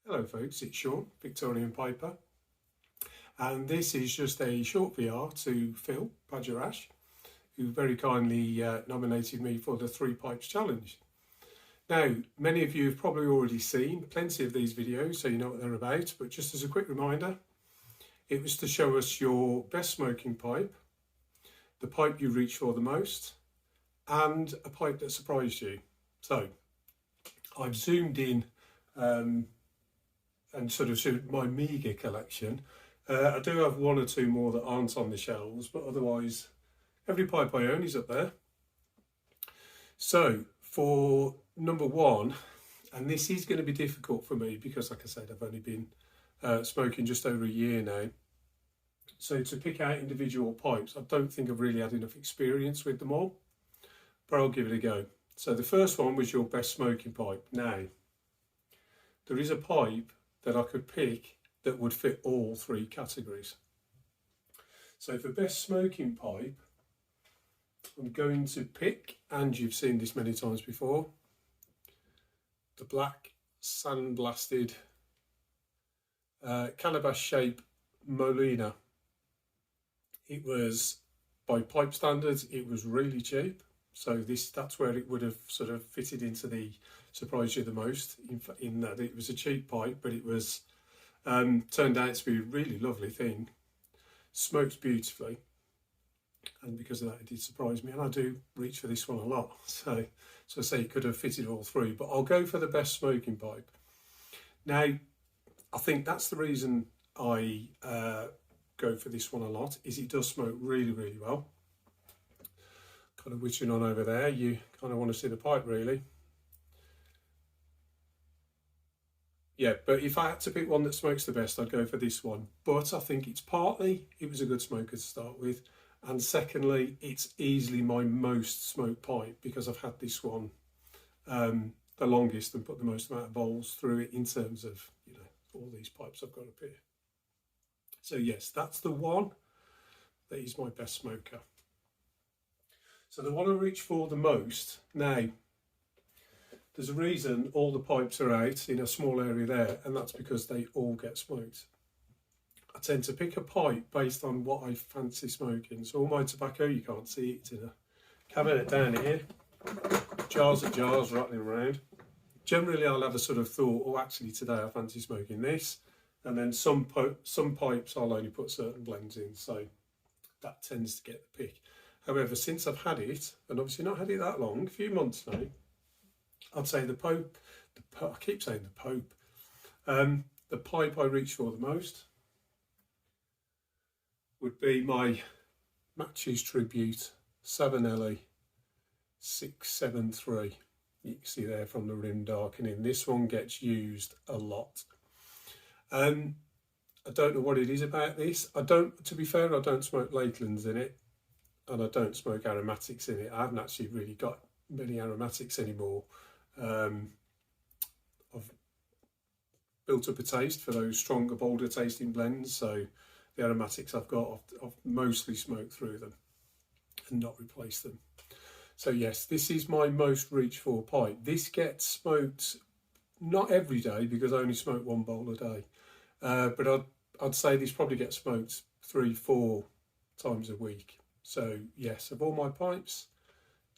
Hello folks, it's Sean, Victorian Piper, and this is just a short VR to Phil Badger-Ash, who very kindly nominated me for the Three Pipes Challenge. Now, many of you have probably already seen plenty of these videos, so you know what they're about, but just as a quick reminder, it was to show us your best smoking pipe, the pipe you reach for the most, and a pipe that surprised you. So, I've zoomed in and sort of showed my meagre collection. I do have one or two more that aren't on the shelves, but otherwise every pipe I own is up there. So for number one, and this is going to be difficult for me because like I said, I've only been smoking just over a year now. So to pick out individual pipes, I don't think I've really had enough experience with them all, but I'll give it a go. So the first one was your best smoking pipe. Now, there is a pipe that I could pick that would fit all three categories. So for best smoking pipe, I'm going to pick, and you've seen this many times before, the black sandblasted calabash shape Molina. It was, by pipe standards, it was really cheap. So that's where it would have sort of fitted into the surprise you the most, in that it was a cheap pipe, but it was turned out to be a really lovely thing. Smoked beautifully, and because of that it did surprise me, and I do reach for this one a lot. So I say it could have fitted all three, but I'll go for the best smoking pipe. Now, I think that's the reason I go for this one a lot, is it does smoke really, really well. Kind of witching on over there, you kind of want to see the pipe really. Yeah, but if I had to pick one that smokes the best, I'd go for this one. But I think it's partly, it was a good smoker to start with, and secondly, it's easily my most smoked pipe because I've had this one the longest and put the most amount of bowls through it in terms of, you know, all these pipes I've got up here. So yes, that's the one that is my best smoker. So the one I reach for the most, now, there's a reason all the pipes are out in a small area there, and that's because they all get smoked. I tend to pick a pipe based on what I fancy smoking. So all my tobacco, you can't see it, it's in a cabinet down here. Jars and jars rattling around. Generally I'll have a sort of thought, oh actually today I fancy smoking this. And then some pipes I'll only put certain blends in, so that tends to get the pick. However, since I've had it, and obviously not had it that long, a few months now, I'd say the I keep saying the Pope, the pipe I reach for the most would be my Matches Tribute Savinelli 673. You can see there from the rim darkening. This one gets used a lot. I don't know what it is about this. To be fair, I don't smoke Lakelands in it, and I don't smoke aromatics in it. I haven't actually really got many aromatics anymore. I've built up a taste for those stronger, bolder tasting blends, so the aromatics I've got, I've mostly smoked through them and not replaced them. So yes, this is my most reach for pipe. This gets smoked not every day because I only smoke one bowl a day, but I'd say this probably gets smoked 3-4 times a week. So yes, of all my pipes,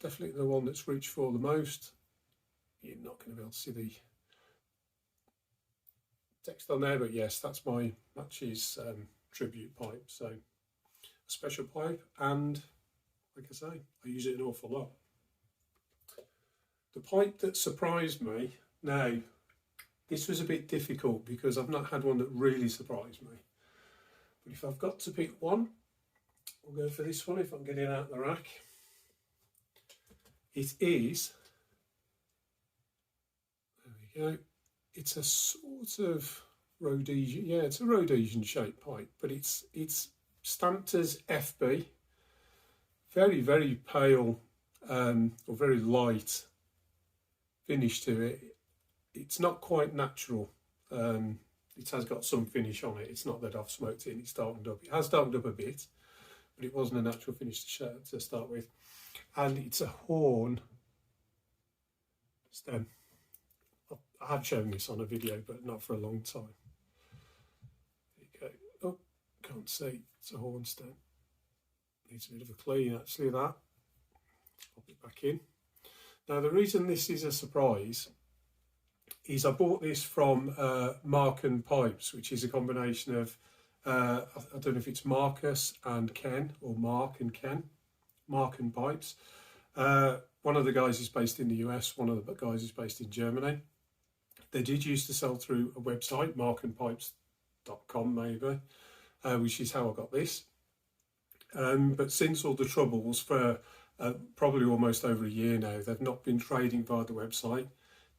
definitely the one that's reached for the most. You're not going to be able to see the text on there, but yes, that's my Matches Tribute pipe. So a special pipe, and like I say, I use it an awful lot. The pipe that surprised me, now this was a bit difficult because I've not had one that really surprised me, but if I've got to pick one, I'll go for this one if I'm getting out the rack. It is, there we go, it's a sort of Rhodesian, yeah, it's a Rhodesian shaped pipe, but it's stamped as FB, very, very pale or very light finish to it. It's not quite natural. It has got some finish on it. It's not that I've smoked it and it's darkened up. It has darkened up a bit, but it wasn't a natural finish to start with. And it's a horn stem. I have shown this on a video, but not for a long time. There you go. Oh, can't see. It's a horn stem. Needs a bit of a clean, actually, that. Let's pop it back in. Now, the reason this is a surprise is I bought this from Marken Pipes, which is a combination of, I don't know if it's Marcus and Ken, or Mark and Ken, Marken Pipes. One of the guys is based in the US, one of the guys is based in Germany. They did used to sell through a website, markenpipes.com maybe, which is how I got this. But since all the troubles for probably almost over a year now, they've not been trading via the website.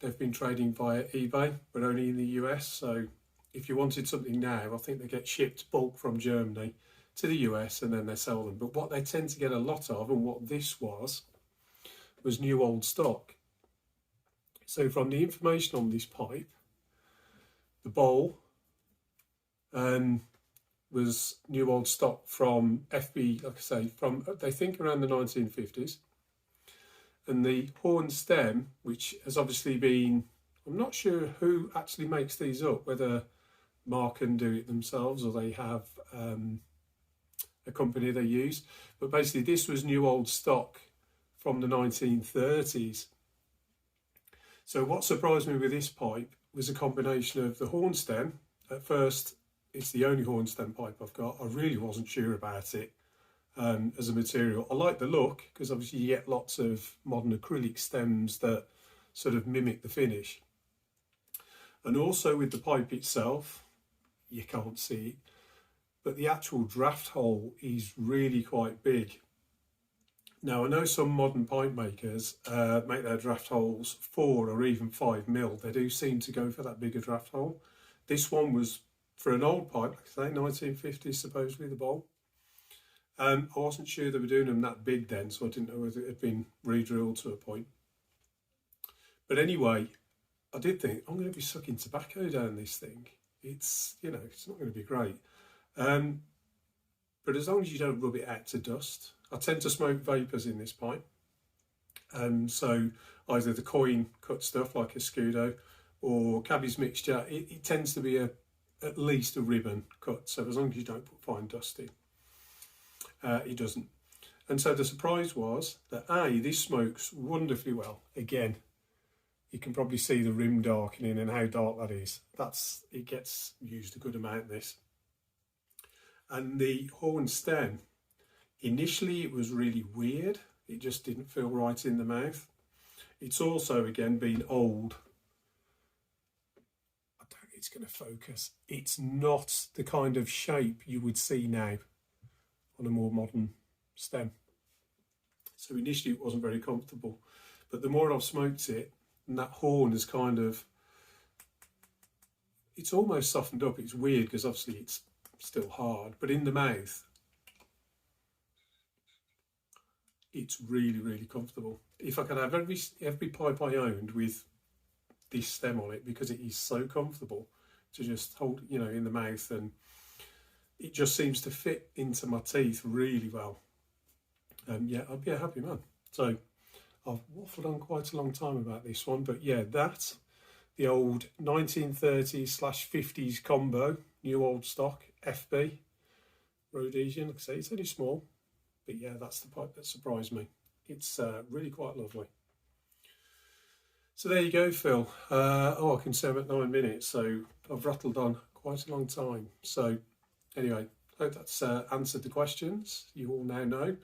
They've been trading via eBay, but only in the US. So if you wanted something now, I think they get shipped bulk from Germany to the US and then they sell them. But what they tend to get a lot of, and what this was new old stock. So from the information on this pipe, the bowl was new old stock from FB, like I say, from they think around the 1950s. And the horn stem, which has obviously been, I'm not sure who actually makes these up, whether Marken do it themselves or they have a company they use. But basically this was new old stock from the 1930s. So what surprised me with this pipe was a combination of the horn stem. At first, it's the only horn stem pipe I've got. I really wasn't sure about it as a material. I like the look because obviously you get lots of modern acrylic stems that sort of mimic the finish. And also with the pipe itself, you can't see it, but the actual draft hole is really quite big. Now I know some modern pipe makers make their draft holes 4 or even 5 mil. They do seem to go for that bigger draft hole. This one was, for an old pipe, like I say, 1950s supposedly, the bowl. I wasn't sure they were doing them that big then, so I didn't know whether it had been re-drilled to a point. But anyway, I did think, I'm going to be sucking tobacco down this thing. It's, you know, it's not going to be great. But as long as you don't rub it out to dust. I tend to smoke vapours in this pipe. So either the coin cut stuff like a Scudo or Cabby's mixture, it tends to be at least a ribbon cut. So as long as you don't put fine dust in, it doesn't. And so the surprise was that this smokes wonderfully well. Again, you can probably see the rim darkening and how dark that is. It gets used a good amount, this. And the horn stem, initially it was really weird. It just didn't feel right in the mouth. It's also, again, been old. I don't think it's going to focus. It's not the kind of shape you would see now on a more modern stem. So initially it wasn't very comfortable. But the more I've smoked it, and that horn is kind of, it's almost softened up. It's weird because obviously it's still hard, but in the mouth, it's really, really comfortable. If I could have every pipe I owned with this stem on it, because it is so comfortable to just hold, you know, in the mouth, and it just seems to fit into my teeth really well. Yeah, I'd be a happy man. So I've waffled on quite a long time about this one, but yeah, the old 1930s/50s combo, new old stock, FB, Rhodesian. Like I say, it's only small, but yeah, that's the pipe that surprised me. It's really quite lovely. So there you go, Phil. I can say I'm at 9 minutes, so I've rattled on quite a long time. So anyway, hope that's answered the questions you all now know.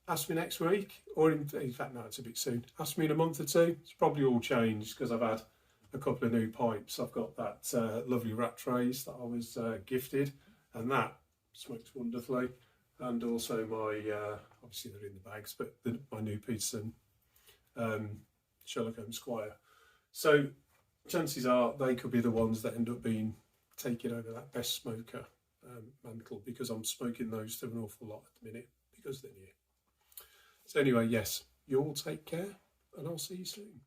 Ask me next week, or in fact, no, it's a bit soon. Ask me in a month or two. It's probably all changed because I've had a couple of new pipes. I've got that lovely Rattray that I was gifted, and that smokes wonderfully. And also my, obviously they're in the bags, but my new Peterson Sherlock Holmes Squire. So chances are they could be the ones that end up being taking over that best smoker mantle, because I'm smoking those to an awful lot at the minute because they're new. So anyway, yes, you all take care, and I'll see you soon.